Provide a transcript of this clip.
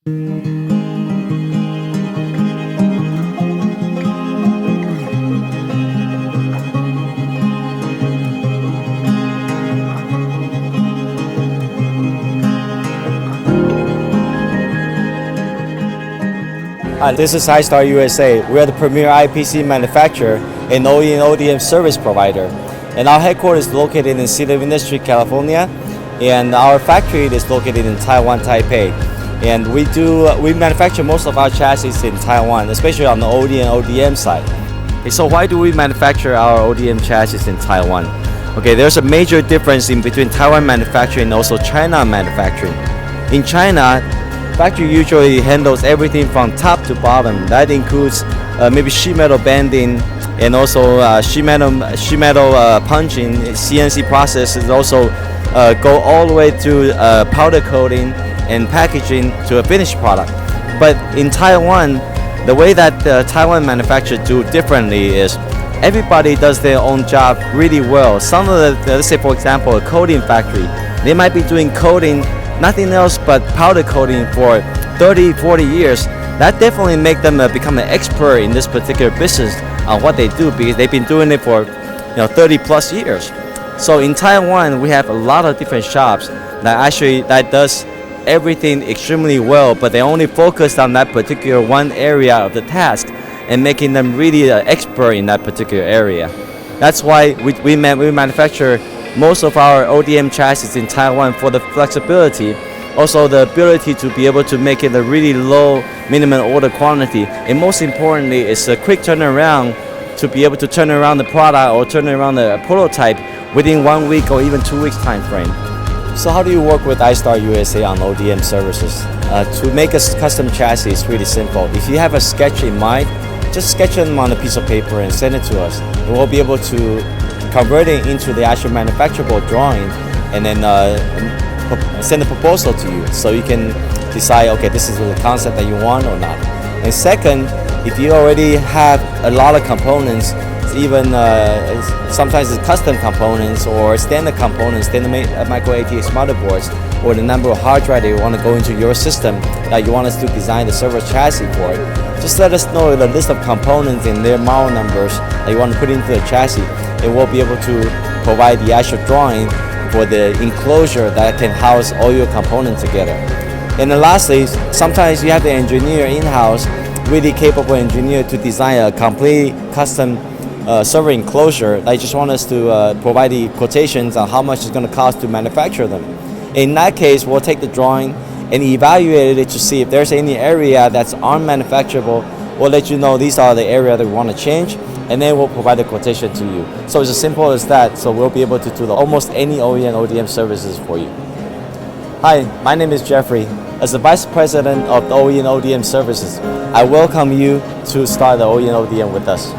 Hi, this is iStarUSA. We are the premier IPC manufacturer and OEM service provider. And our headquarters is located in City of Industry, California. And our factory is located in Taiwan, Taipei. And we manufacture most of our chassis in Taiwan, especially on the OE and ODM side. Okay, so why do we manufacture our ODM chassis in Taiwan? Okay, there's a major difference in between Taiwan manufacturing and also China manufacturing. In China, factory usually handles everything from top to bottom. That includes maybe sheet metal bending and also sheet metal punching. CNC processes also go all the way to powder coating and packaging to a finished product. But in Taiwan, the way that Taiwan manufacturers do differently is everybody does their own job really well. Some of the, let's say for example, a coating factory, they might be doing coating, nothing else but powder coating for 30, 40 years. That definitely make them become an expert in this particular business on what they do because they've been doing it for 30 plus years. So in Taiwan, we have a lot of different shops that does everything extremely well, but they only focus on that particular one area of the task and making them really an expert in that particular area. That's why we manufacture most of our ODM chassis in Taiwan for the flexibility, also the ability to be able to make it a really low minimum order quantity, and most importantly, it's a quick turnaround to be able to turn around the product or turn around the prototype within 1 week or even 2 weeks time frame. So how do you work with iStarUSA on ODM services? To make a custom chassis is really simple. If you have a sketch in mind, just sketch them on a piece of paper and send it to us, and we'll be able to convert it into the actual manufacturable drawing and then send a proposal to you so you can decide, okay, this is the concept that you want or not. And second, if you already have a lot of components, even sometimes it's custom components or standard components, standard micro ATX motherboards, or the number of hard drive that you want to go into your system that you want us to design the server chassis for it, just let us know the list of components and their model numbers that you want to put into the chassis, and we'll be able to provide the actual drawing for the enclosure that can house all your components together. And then lastly, sometimes you have the engineer in-house, really capable engineer, to design a complete custom server enclosure. They just want us to provide the quotations on how much it's going to cost to manufacture them. In that case, we'll take the drawing and evaluate it to see if there's any area that's unmanufacturable. We'll let you know these are the area that we want to change, and then we'll provide a quotation to you. So it's as simple as that. So we'll be able to do almost any OEM ODM services for you. Hi, my name is Jeffrey. As the Vice President of the OEM ODM services, I welcome you to start the OEM ODM with us.